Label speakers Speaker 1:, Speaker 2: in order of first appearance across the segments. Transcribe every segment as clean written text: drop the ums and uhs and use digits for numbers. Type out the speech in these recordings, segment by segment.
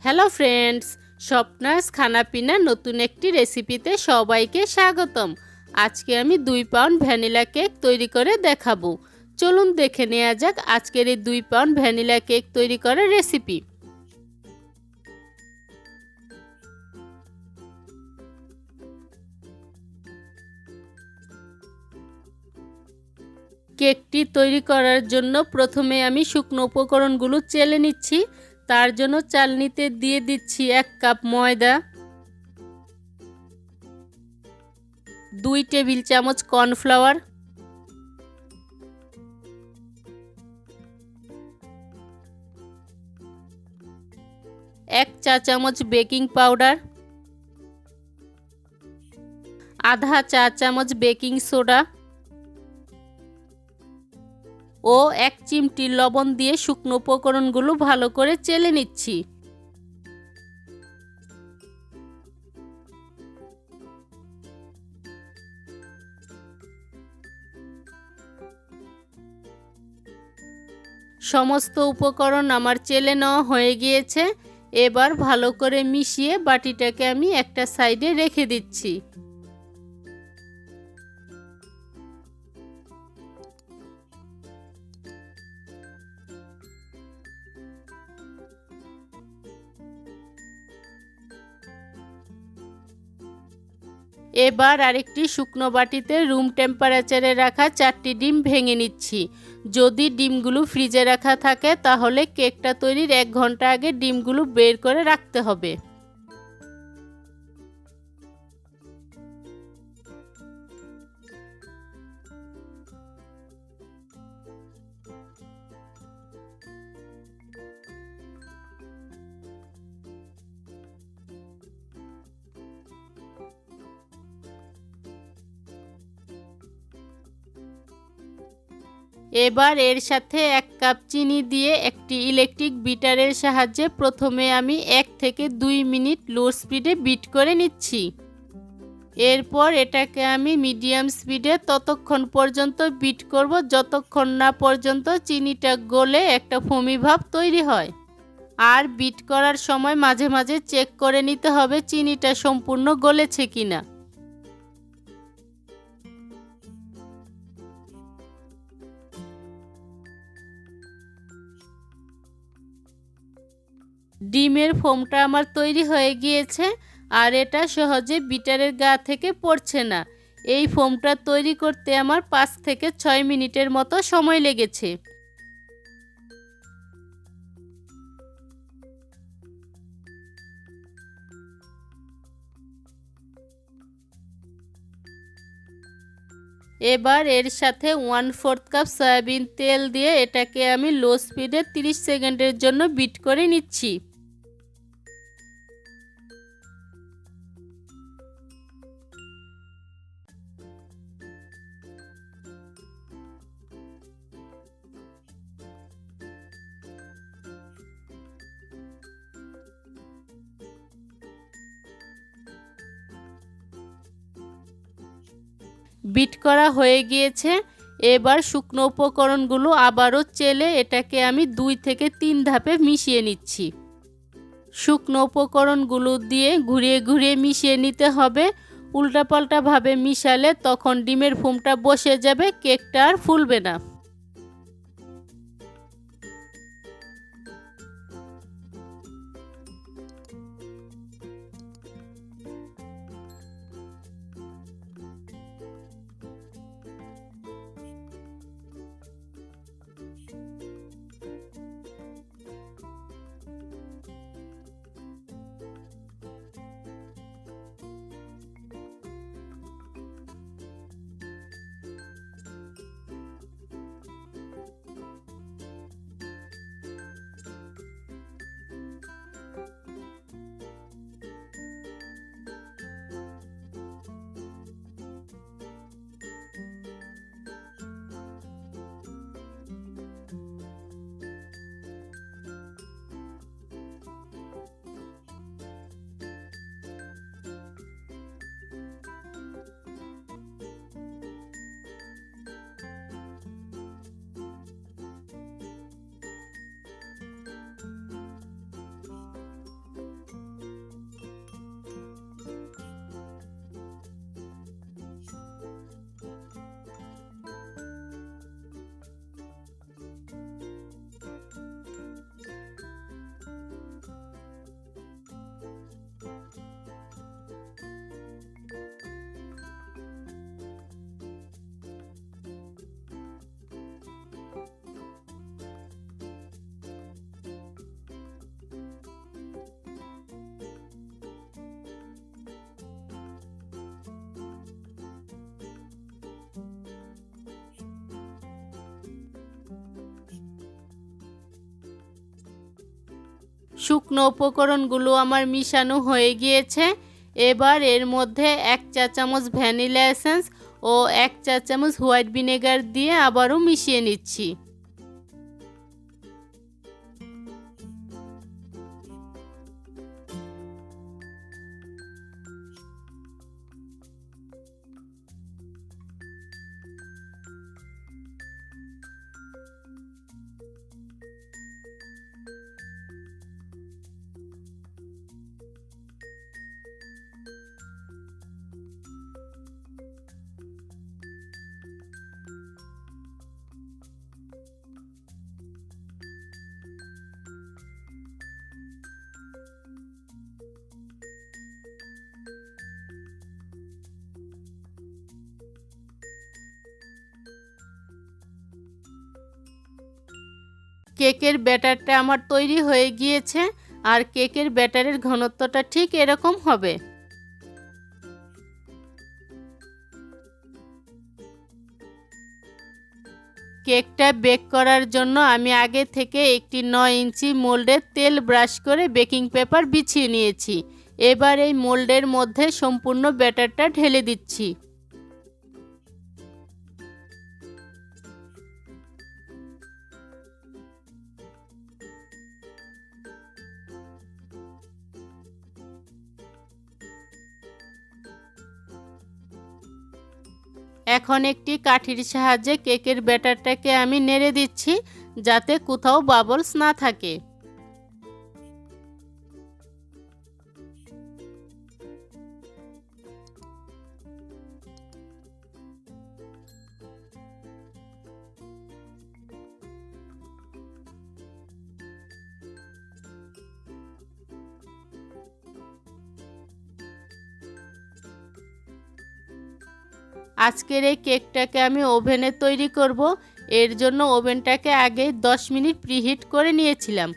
Speaker 1: Hello friends, স্বপ্নাস খানাপিনা নতুন একটি রেসিপিতে সবাইকে স্বাগতম। আজকে আমি 2 পাউন্ড ভ্যানিলা কেক তৈরি করে দেখাবো। চলুন দেখে নেওয়া যাক আজকের এই 2 পাউন্ড ভ্যানিলা কেক তৈরি করার রেসিপি। কেকটি তৈরি করার জন্য প্রথমে আমি শুকনো উপকরণগুলো চেলে নিচ্ছি। তার জন্য চালনিতে দিয়ে দিচ্ছি 1 কাপ ময়দা, 2 টেবিল চামচ কর্নফ্লাওয়ার, 1 চা চামচ বেকিং পাউডার, আধা চা চামচ বেকিং সোডা ও 1 চিমটি লবণ দিয়ে শুকনো উপকরণগুলো ভালো করে চেলে নিচ্ছি। সমস্ত উপকরণ আমার চেলে নেওয়া হয়ে গিয়েছে। এবার ভালো করে মিশিয়ে বাটিটাকে আমি একটা সাইডে রেখে দিচ্ছি। এবার আরেকটি শুকনো বাটিতে রুম টেম্পারেচারে রাখা 4টি ডিম ভেঙে নিচ্ছি। যদি ডিমগুলো ফ্রিজে রাখা থাকে তাহলে কেকটা তৈরির 1 ঘন্টা আগে ডিমগুলো বের করে রাখতে হবে। এবার এর সাথে 1 কাপ চিনি দিয়ে একটি ইলেকট্রিক বিটারের সাহায্যে প্রথমে আমি 1 থেকে 2 মিনিট লো স্পিডে বিট করে নিচ্ছি। এরপর এটাকে আমি মিডিয়াম স্পিডে ততক্ষণ পর্যন্ত বিট করব যতক্ষণ না পর্যন্ত চিনিটা গলে একটা ফোমি ভাব তৈরি হয়। আর বিট করার সময় মাঝে মাঝে চেক করে নিতে হবে চিনিটা সম্পূর্ণ গলেছে কিনা। ডিমের ফোমটা আমার তৈরি হয়ে গিয়েছে আর এটা সহজে বিটারের গা থেকে পড়ছে না। এই ফোমটা তৈরি করতে আমার 5 থেকে 6 মিনিটের মতো সময় লেগেছে। এবার এর সাথে 1/4 কাপ সয়াবিন তেল দিয়ে এটাকে আমি লো স্পিডে 30 সেকেন্ডের জন্য বিট করে নিচ্ছি। বিট করা হয়ে গিয়েছে। এবার শুকনো উপকরণগুলো আবারও চেলে এটাকে আমি 2 থেকে 3 ধাপে মিশিয়ে নিচ্ছি। শুকনো উপকরণগুলো দিয়ে ঘুরিয়ে ঘুরিয়ে মিশিয়ে নিতে হবে। উল্টাপাল্টাভাবে মিশালে তখন ডিমের ফোমটা বসে যাবে, কেকটা আর ফুলবে না। শুকনো উপকরণগুলো আমার মিশানো হয়ে গিয়েছে। এবার এর মধ্যে 1 চা চামচ ভ্যানিলা এসেন্স ও 1 চা চামচ হোয়াইট ভিনেগার দিয়ে আবারও মিশিয়ে নিচ্ছি। কেকের ব্যাটারটা আমার তৈরি হয়ে গিয়েছে, আর কেকের ব্যাটারের ঘনত্বটা ঠিক এরকম হবে। কেকটা বেক করার জন্য আমি আগে থেকে একটি 9 ইঞ্চি মোল্ডে তেল ব্রাশ করে বেকিং পেপার বিছিয়ে নিয়েছি। এবার এই মোল্ডের মধ্যে সম্পূর্ণ ব্যাটারটা ঢেলে দিচ্ছি। এখন একটি কাঠির সাহায্যে কেকের ব্যাটারটাকে আমি নেড়ে দিচ্ছি, যাতে কোথাও বাবলস না থাকে। আজকের এই কেকটাকে আমি ওভেনে তৈরি করব। এর জন্য ওভেনটাকে আগে 10 মিনিট প্রিহিট করে নিয়েছিলাম।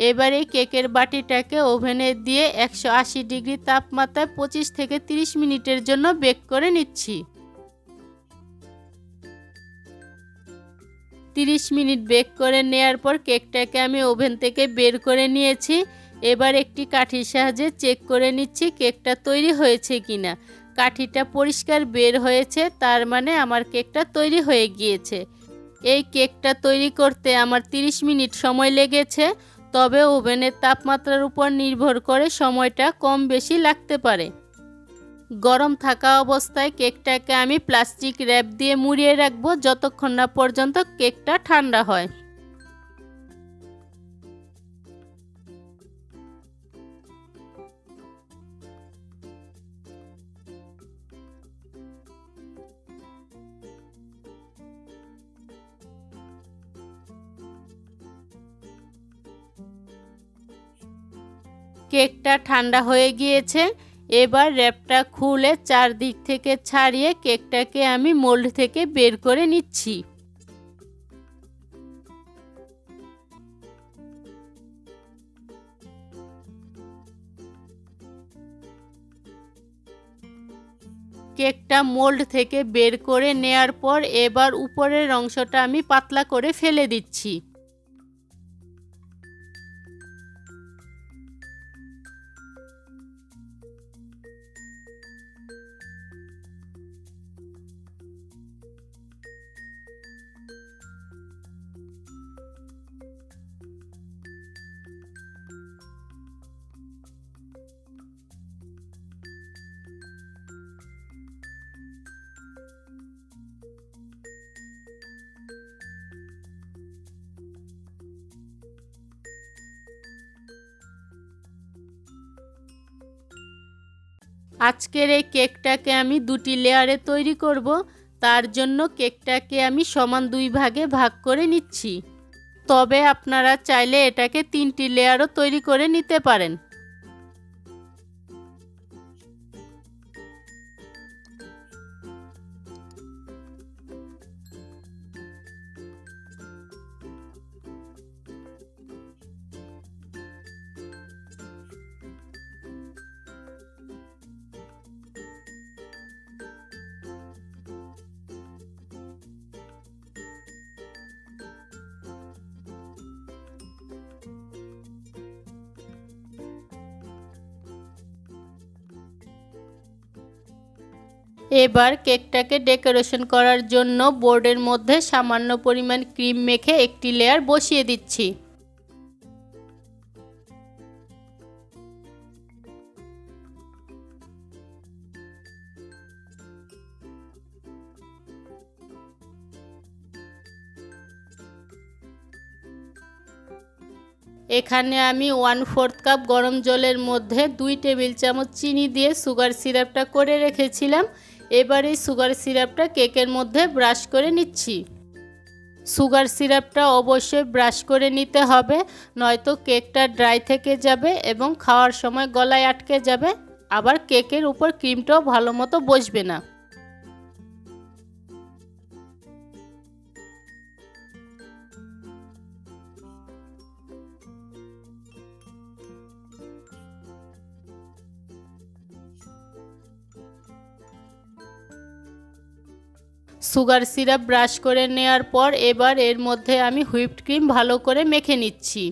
Speaker 1: এবার এই কেকের বাটিটাকে ওভেনে দিয়ে 180 ডিগ্রি তাপমাত্রায় 25 থেকে 30 মিনিটের জন্য বেক করে নিচ্ছি। 30 মিনিট বেক করে নেওয়ার পর কেকটাকে আমি ওভেন থেকে বের করে নিয়েছি। এবার একটি কাঠির সাহায্যে চেক করে নিচ্ছি কেকটা তৈরি হয়েছে কিনা। কাঠিটা পরিষ্কার বের হয়েছে, তার মানে আমার কেকটা তৈরি হয়ে গিয়েছে। এই কেকটা তৈরি করতে আমার 30 মিনিট সময় লেগেছে, তবে ওভেনের তাপমাত্রার উপর নির্ভর করে সময়টা কম বেশি লাগতে পারে। গরম থাকা অবস্থায় কেকটাকে আমি প্লাস্টিক র্যাপ দিয়ে মুড়িয়ে রাখবো যতক্ষণ না পর্যন্ত কেকটা ঠান্ডা হয়। কেকটা ঠান্ডা হয়ে গিয়েছে। এবার র্যাপটা খুলে চারদিক থেকে ছাড়িয়ে কেকটাকে আমি মোল্ড থেকে বের করে নিচ্ছি। কেকটা মোল্ড থেকে বের করে নেয়ার পর এবার উপরের অংশটা আমি পাতলা করে ফেলে দিচ্ছি। আজকের এই কেকটাকে আমি দুটি লেয়ারে তৈরি করব। তার জন্য কেকটাকে আমি সমান 2 ভাগে ভাগ করে নিচ্ছি। তবে আপনারা চাইলে এটাকে 3টি লেয়ারও তৈরি করে নিতে পারেন। এবার কেকটাকে ডেকোরেশন করার জন্য বোর্ডের মধ্যে সামান্য পরিমাণ ক্রিম মেখে একটি লেয়ার বসিয়ে দিচ্ছি। এখানে আমি 1/4 কাপ গরম জলের মধ্যে 2 টেবিল চামচ চিনি দিয়ে সুগার সিরাপটা করে রেখেছিলাম। এবার এই সুগার সিরাপটা কেকের মধ্যে ব্রাশ করে নিচ্ছি। সুগার সিরাপটা অবশ্যই ব্রাশ করে নিতে হবে, নয়তো কেকটা ড্রাই থেকে যাবে এবং খাওয়ার সময় গলায় আটকে যাবে, আবার কেকের উপর ক্রিমটাও ভালো মতো বসবে না। সুগার সিরাপ ব্রাশ করে নেওয়ার পর এবার এর মধ্যে আমি হুইপড ক্রিম ভালো করে মেখে নিচ্ছি।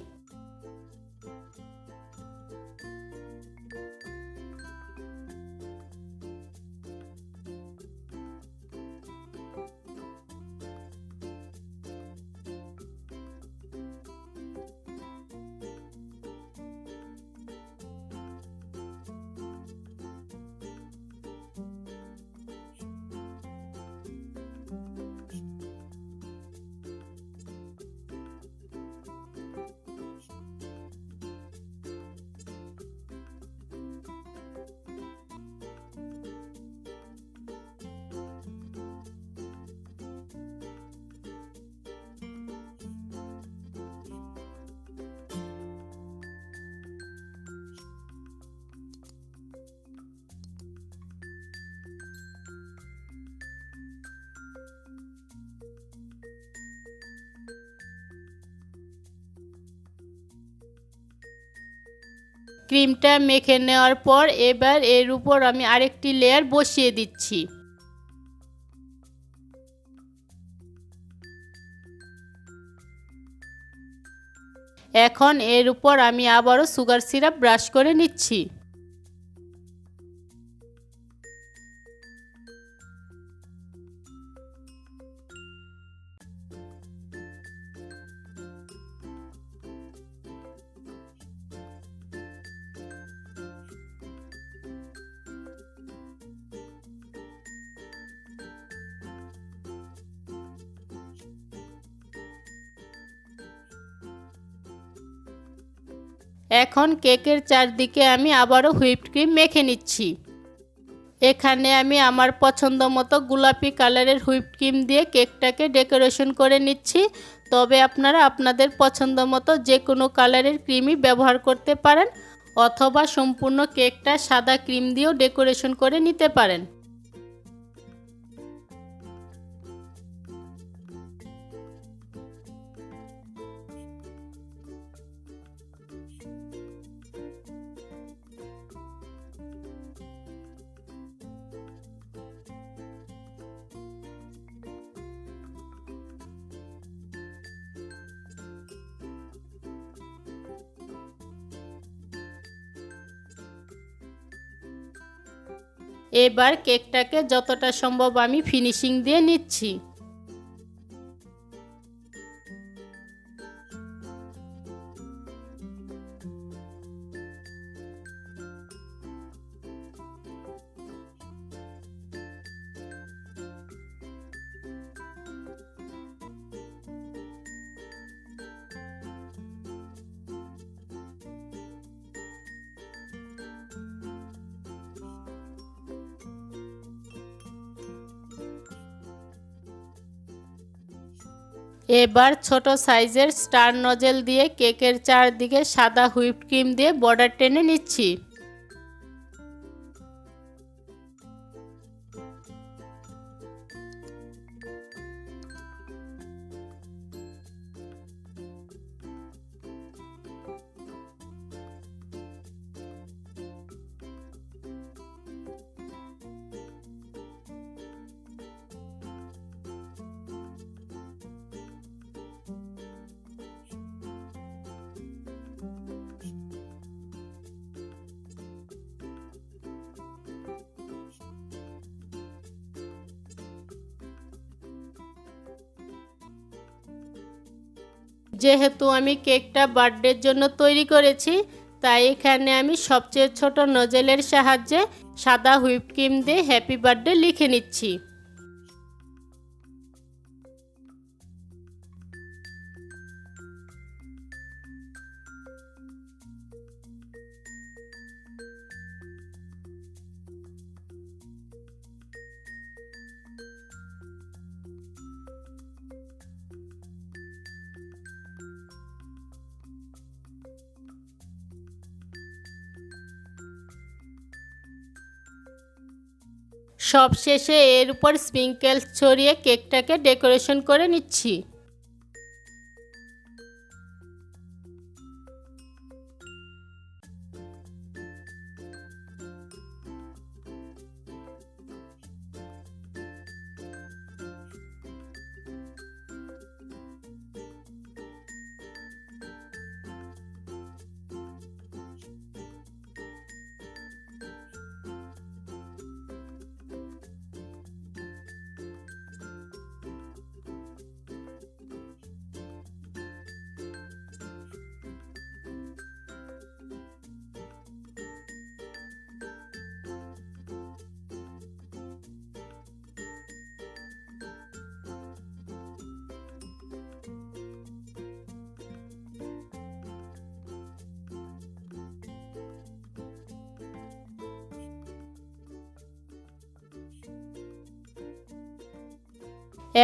Speaker 1: ক্রিমটা মেখে নেওয়ার পর এবার এর উপর আমি আরেকটি লেয়ার বসিয়ে দিচ্ছি। এখন এর উপর আমি আবারও সুগার সিরাপ ব্রাশ করে নিচ্ছি। এখন কেকের চারদিকে আমি আবারও হুইপড ক্রিম মেখে নিচ্ছি। এখানে আমি আমার পছন্দ মতো গোলাপি কালারের হুইপড ক্রিম দিয়ে কেকটাকে ডেকোরেশন করে নিচ্ছি। তবে আপনারা আপনাদের পছন্দ মতো যে কোনো কালারের ক্রিমই ব্যবহার করতে পারেন, অথবা সম্পূর্ণ কেকটা সাদা ক্রিম দিয়েও ডেকোরেশন করে নিতে পারেন। এবার কেকটাকে যতটা সম্ভব আমি ফিনিশিং দিয়ে নিচ্ছি। এবার ছোট সাইজের স্টার নজেল দিয়ে কেকের চারদিকে সাদা হুইপড ক্রিম দিয়ে বর্ডার টেনে নিচ্ছি। যেহেতু আমি কেকটা বার্থডের জন্য তৈরি করেছি, তাই এখানে আমি সবচেয়ে ছোট নজেলের সাহায্যে সাদা হুইপ ক্রিম দিয়ে হ্যাপি বার্থডে লিখে নিচ্ছি। সবশেষে এর উপর স্প্রিঙ্কেলস ছড়িয়ে কেকটাকে ডেকোরেশন করে নিচ্ছি।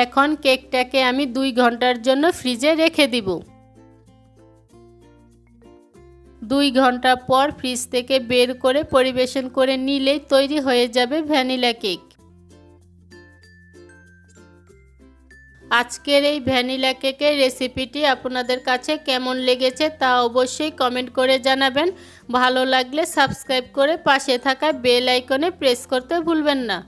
Speaker 1: এখন কেকটাকে আমি 2 ঘন্টার জন্য ফ্রিজে রেখে দিব। 2 ঘন্টা পর ফ্রিজ থেকে বের করে পরিবেশন করে নিলেই তৈরি হয়ে যাবে ভ্যানিলা কেক। আজকের এই ভ্যানিলা কেকের রেসিপিটি আপনাদের কাছে কেমন লেগেছে তা অবশ্যই কমেন্ট করে জানাবেন। ভালো লাগলে সাবস্ক্রাইব করে পাশে থাকা বেল আইকনে প্রেস করতে ভুলবেন না।